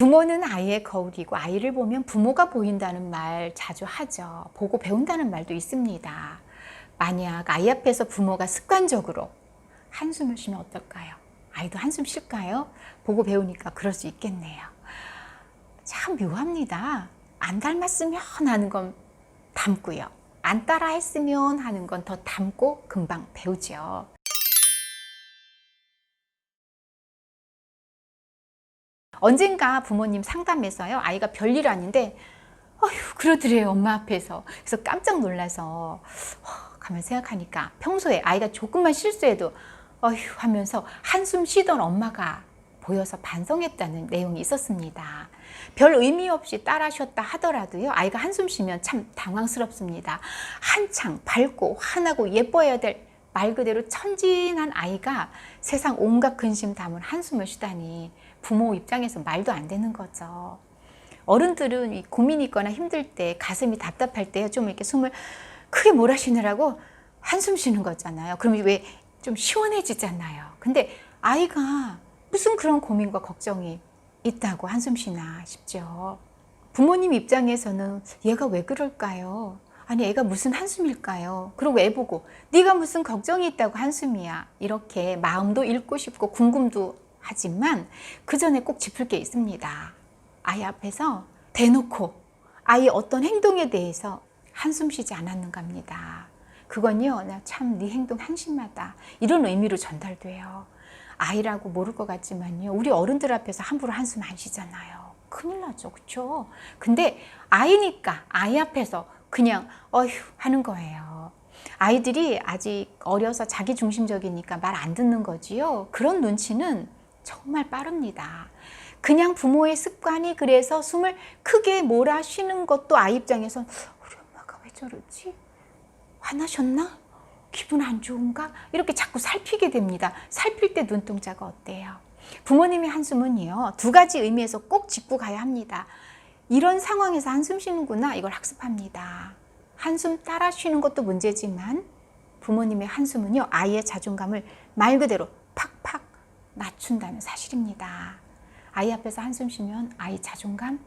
부모는 아이의 거울이고 아이를 보면 부모가 보인다는 말 자주 하죠. 보고 배운다는 말도 있습니다. 만약 아이 앞에서 부모가 습관적으로 한숨을 쉬면 어떨까요? 아이도 한숨 쉴까요? 보고 배우니까 그럴 수 있겠네요. 참 묘합니다. 안 닮았으면 하는 건 닮고요. 안 따라 했으면 하는 건 더 닮고 금방 배우죠. 언젠가 부모님 상담에서요, 아이가 별일 아닌데 어휴 그러더래요, 엄마 앞에서. 그래서 깜짝 놀라서 가만 생각하니까 평소에 아이가 조금만 실수해도 어휴 하면서 한숨 쉬던 엄마가 보여서 반성했다는 내용이 있었습니다. 별 의미 없이 따라 쉬었다 하더라도요, 아이가 한숨 쉬면 참 당황스럽습니다. 한창 밝고 환하고 예뻐야 될 말 그대로 천진한 아이가 세상 온갖 근심 담은 한숨을 쉬다니 부모 입장에서 말도 안 되는 거죠. 어른들은 고민이 있거나 힘들 때, 가슴이 답답할 때 좀 이렇게 숨을 크게 몰아쉬느라고 한숨 쉬는 거잖아요. 그러면 왜 좀 시원해지잖아요. 근데 아이가 무슨 그런 고민과 걱정이 있다고 한숨 쉬나 싶죠. 부모님 입장에서는 얘가 왜 그럴까요? 아니 애가 무슨 한숨일까요? 그리고 애 보고 네가 무슨 걱정이 있다고 한숨이야. 이렇게 마음도 읽고 싶고 궁금도 하지만 그 전에 꼭 짚을 게 있습니다. 아이 앞에서 대놓고 아이 어떤 행동에 대해서 한숨 쉬지 않았는가 합니다. 그건요, 나 참 네 행동 한심하다 이런 의미로 전달돼요. 아이라고 모를 것 같지만요, 우리 어른들 앞에서 함부로 한숨 안 쉬잖아요. 큰일 나죠, 그렇죠? 근데 아이니까 아이 앞에서 그냥 어휴 하는 거예요. 아이들이 아직 어려서 자기중심적이니까 말 안 듣는 거지요. 그런 눈치는 정말 빠릅니다. 그냥 부모의 습관이 그래서 숨을 크게 몰아 쉬는 것도 아이 입장에선 우리 엄마가 왜 저러지? 화나셨나? 기분 안 좋은가? 이렇게 자꾸 살피게 됩니다. 살필 때 눈동자가 어때요? 부모님의 한숨은요, 두 가지 의미에서 꼭 짚고 가야 합니다. 이런 상황에서 한숨 쉬는구나, 이걸 학습합니다. 한숨 따라 쉬는 것도 문제지만 부모님의 한숨은요, 아이의 자존감을 말 그대로 팍팍 낮춘다는 사실입니다. 아이 앞에서 한숨 쉬면 아이 자존감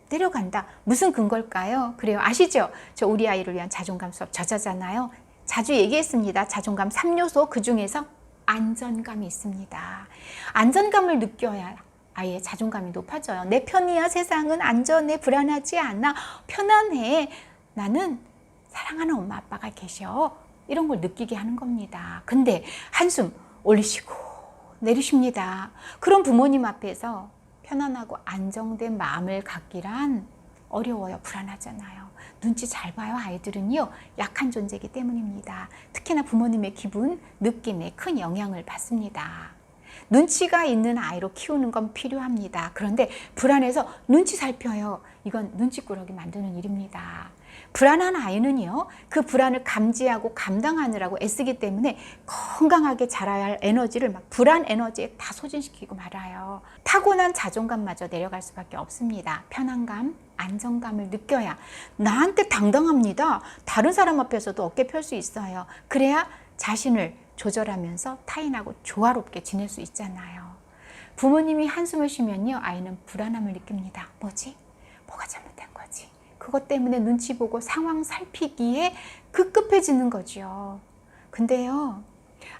내려간다. 무슨 근거일까요? 그래요, 아시죠? 저 우리 아이를 위한 자존감 수업 저자잖아요. 자주 얘기했습니다. 자존감 3요소, 그 중에서 안전감이 있습니다. 안전감을 느껴야 아이의 자존감이 높아져요. 내 편이야, 세상은 안전해, 불안하지 않아, 편안해, 나는 사랑하는 엄마 아빠가 계셔, 이런 걸 느끼게 하는 겁니다. 근데 한숨 올리시고 내리십니다. 그런 부모님 앞에서 편안하고 안정된 마음을 갖기란 어려워요. 불안하잖아요. 눈치 잘 봐요. 아이들은요, 약한 존재이기 때문입니다. 특히나 부모님의 기분, 느낌에 큰 영향을 받습니다. 눈치가 있는 아이로 키우는 건 필요합니다. 그런데 불안해서 눈치 살펴요. 이건 눈치꾸러기 만드는 일입니다. 불안한 아이는요, 그 불안을 감지하고 감당하느라고 애쓰기 때문에 건강하게 자라야 할 에너지를 막 불안 에너지에 다 소진시키고 말아요. 타고난 자존감마저 내려갈 수밖에 없습니다. 편안감, 안정감을 느껴야 나한테 당당합니다. 다른 사람 앞에서도 어깨 펼 수 있어요. 그래야 자신을 조절하면서 타인하고 조화롭게 지낼 수 있잖아요. 부모님이 한숨을 쉬면요, 아이는 불안함을 느낍니다. 뭐지? 뭐가 잘못된 거지? 그것 때문에 눈치 보고 상황 살피기에 급급해지는 거죠. 근데요,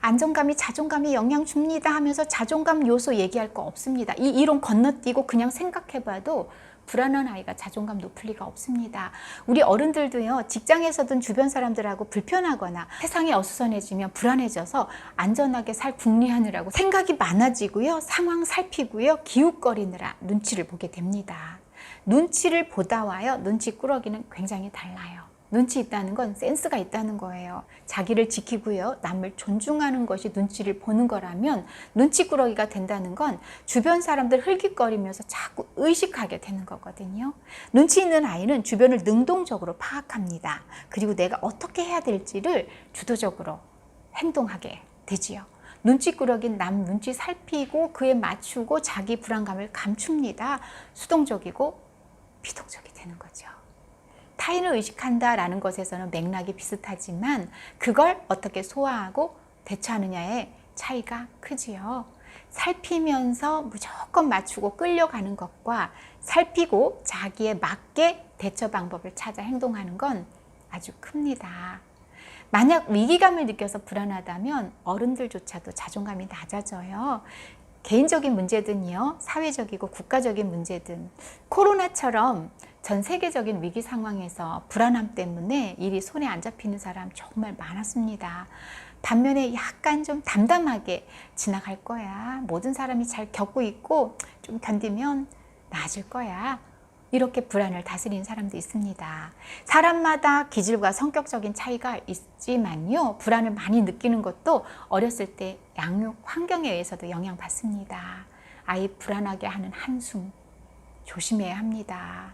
안정감이 자존감에 영향 줍니다 하면서 자존감 요소 얘기할 거 없습니다. 이 이론 건너뛰고 그냥 생각해봐도 불안한 아이가 자존감 높을 리가 없습니다. 우리 어른들도요, 직장에서든 주변 사람들하고 불편하거나 세상이 어수선해지면 불안해져서 안전하게 살 궁리하느라고 생각이 많아지고요, 상황 살피고요, 기웃거리느라 눈치를 보게 됩니다. 눈치를 보다와요, 눈치꾸러기는 굉장히 달라요. 눈치 있다는 건 센스가 있다는 거예요. 자기를 지키고요, 남을 존중하는 것이 눈치를 보는 거라면, 눈치꾸러기가 된다는 건 주변 사람들 흘깃거리면서 자꾸 의식하게 되는 거거든요. 눈치 있는 아이는 주변을 능동적으로 파악합니다. 그리고 내가 어떻게 해야 될지를 주도적으로 행동하게 되지요. 눈치꾸러기는 남 눈치 살피고 그에 맞추고 자기 불안감을 감춥니다. 수동적이고 비동적이 되는 거죠. 타인을 의식한다라는 것에서는 맥락이 비슷하지만 그걸 어떻게 소화하고 대처하느냐의 차이가 크지요. 살피면서 무조건 맞추고 끌려가는 것과 살피고 자기에 맞게 대처 방법을 찾아 행동하는 건 아주 큽니다. 만약 위기감을 느껴서 불안하다면 어른들조차도 자존감이 낮아져요. 개인적인 문제든요, 사회적이고 국가적인 문제든 코로나처럼 전 세계적인 위기 상황에서 불안함 때문에 일이 손에 안 잡히는 사람 정말 많았습니다. 반면에 약간 좀 담담하게 지나갈 거야. 모든 사람이 잘 겪고 있고 좀 견디면 나아질 거야. 이렇게 불안을 다스리는 사람도 있습니다. 사람마다 기질과 성격적인 차이가 있지만요. 불안을 많이 느끼는 것도 어렸을 때 양육 환경에 의해서도 영향받습니다. 아이 불안하게 하는 한숨 조심해야 합니다.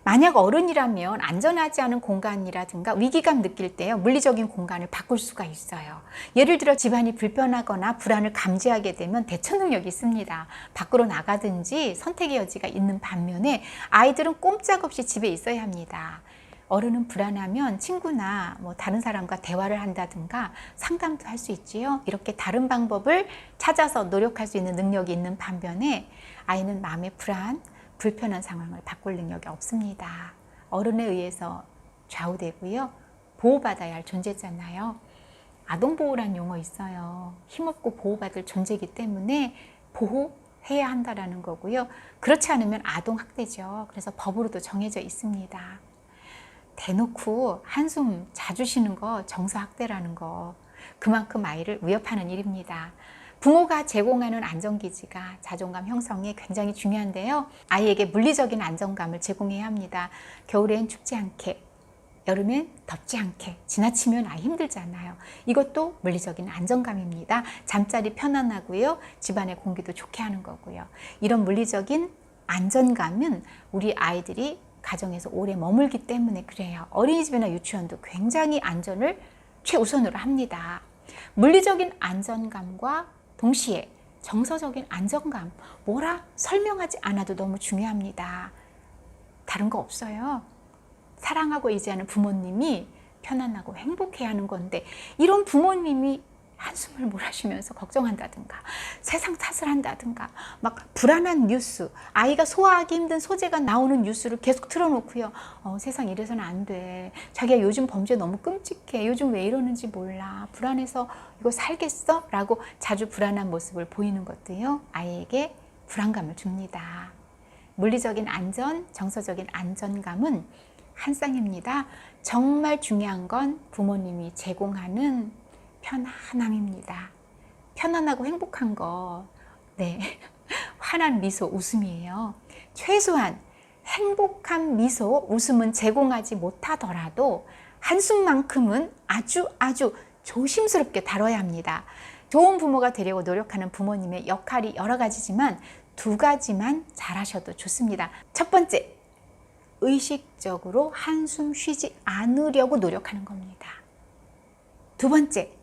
만약 어른이라면 안전하지 않은 공간이라든가 위기감 느낄 때요, 물리적인 공간을 바꿀 수가 있어요. 예를 들어 집안이 불편하거나 불안을 감지하게 되면 대처 능력이 있습니다. 밖으로 나가든지 선택의 여지가 있는 반면에 아이들은 꼼짝없이 집에 있어야 합니다. 어른은 불안하면 친구나 다른 사람과 대화를 한다든가 상담도 할 수 있지요. 이렇게 다른 방법을 찾아서 노력할 수 있는 능력이 있는 반면에 아이는 마음의 불편한 상황을 바꿀 능력이 없습니다. 어른에 의해서 좌우되고요. 보호받아야 할 존재잖아요. 아동보호란 용어 있어요. 힘없고 보호받을 존재이기 때문에 보호해야 한다는 거고요. 그렇지 않으면 아동학대죠. 그래서 법으로도 정해져 있습니다. 대놓고 한숨 자주 쉬는 거 정서학대라는 거, 그만큼 아이를 위협하는 일입니다. 부모가 제공하는 안전기지가 자존감 형성에 굉장히 중요한데요. 아이에게 물리적인 안정감을 제공해야 합니다. 겨울엔 춥지 않게, 여름엔 덥지 않게, 지나치면 아이 힘들잖아요. 이것도 물리적인 안정감입니다. 잠자리 편안하고요. 집안의 공기도 좋게 하는 거고요. 이런 물리적인 안전감은 우리 아이들이 가정에서 오래 머물기 때문에 그래요. 어린이집이나 유치원도 굉장히 안전을 최우선으로 합니다. 물리적인 안전감과 동시에 정서적인 안정감, 뭐라 설명하지 않아도 너무 중요합니다. 다른 거 없어요. 사랑하고 의지하는 부모님이 편안하고 행복해야 하는 건데, 이런 부모님이 한숨을 몰아쉬면서 걱정한다든가 세상 탓을 한다든가 막 불안한 뉴스, 아이가 소화하기 힘든 소재가 나오는 뉴스를 계속 틀어놓고요. 세상 이래서는 안 돼. 자기야 요즘 범죄 너무 끔찍해. 요즘 왜 이러는지 몰라. 불안해서 이거 살겠어? 라고 자주 불안한 모습을 보이는 것도요. 아이에게 불안감을 줍니다. 물리적인 안전, 정서적인 안전감은 한 쌍입니다. 정말 중요한 건 부모님이 제공하는 편안함입니다. 편안하고 행복한 거, 환한 미소, 웃음이에요. 최소한 행복한 미소, 웃음은 제공하지 못하더라도 한숨만큼은 아주 조심스럽게 다뤄야 합니다. 좋은 부모가 되려고 노력하는 부모님의 역할이 여러 가지지만 두 가지만 잘하셔도 좋습니다. 첫 번째, 의식적으로 한숨 쉬지 않으려고 노력하는 겁니다. 두 번째,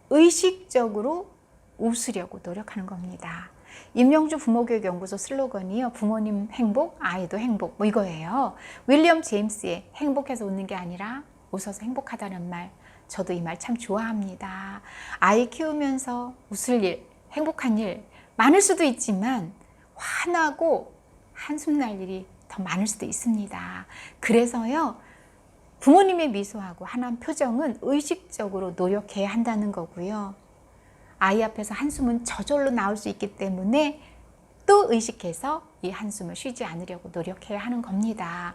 의식적으로 웃으려고 노력하는 겁니다. 임영주 부모교육연구소 슬로건이요. 부모님 행복, 아이도 행복, 이거예요. 윌리엄 제임스의 행복해서 웃는 게 아니라 웃어서 행복하다는 말, 저도 이 말 참 좋아합니다. 아이 키우면서 웃을 일, 행복한 일 많을 수도 있지만 화나고 한숨 날 일이 더 많을 수도 있습니다. 그래서요, 부모님의 미소하고 환한 표정은 의식적으로 노력해야 한다는 거고요. 아이 앞에서 한숨은 저절로 나올 수 있기 때문에 또 의식해서 이 한숨을 쉬지 않으려고 노력해야 하는 겁니다.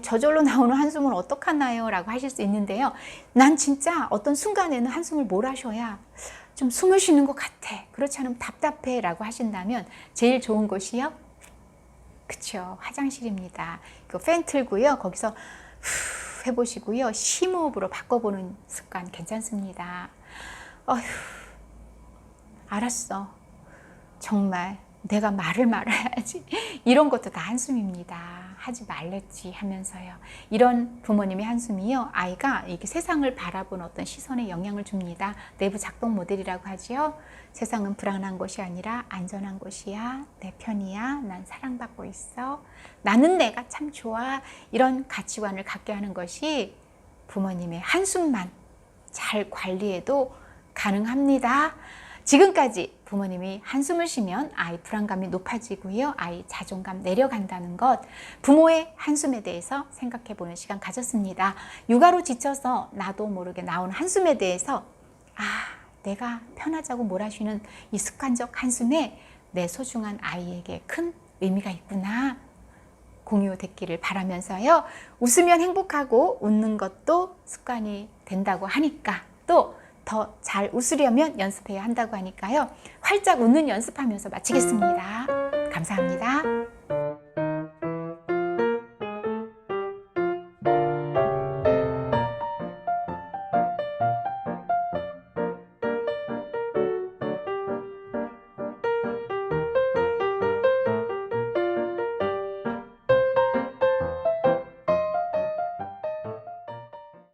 저절로 나오는 한숨은 어떡하나요? 라고 하실 수 있는데요. 난 진짜 어떤 순간에는 한숨을 몰아쉬어야 좀 숨을 쉬는 것 같아. 그렇지 않으면 답답해 라고 하신다면 제일 좋은 곳이요? 그쵸, 화장실입니다. 팬 틀고요. 거기서 후 해보시고요. 심호흡으로 바꿔보는 습관 괜찮습니다. 알았어. 정말 내가 말을 말아야지. 이런 것도 다 한숨입니다. 하지 말랬지 하면서요. 이런 부모님의 한숨이요. 아이가 이렇게 세상을 바라보는 어떤 시선에 영향을 줍니다. 내부 작동 모델이라고 하지요. 세상은 불안한 곳이 아니라 안전한 곳이야. 내 편이야. 난 사랑받고 있어. 나는 내가 참 좋아. 이런 가치관을 갖게 하는 것이 부모님의 한숨만 잘 관리해도 가능합니다. 지금까지 부모님이 한숨을 쉬면 아이 불안감이 높아지고요. 아이 자존감 내려간다는 것, 부모의 한숨에 대해서 생각해 보는 시간 가졌습니다. 육아로 지쳐서 나도 모르게 나온 한숨에 대해서 내가 편하자고 몰아쉬는 이 습관적 한숨에 내 소중한 아이에게 큰 의미가 있구나 공유됐기를 바라면서요. 웃으면 행복하고 웃는 것도 습관이 된다고 하니까 또 더 잘 웃으려면 연습해야 한다고 하니까요. 활짝 웃는 연습하면서 마치겠습니다. 감사합니다.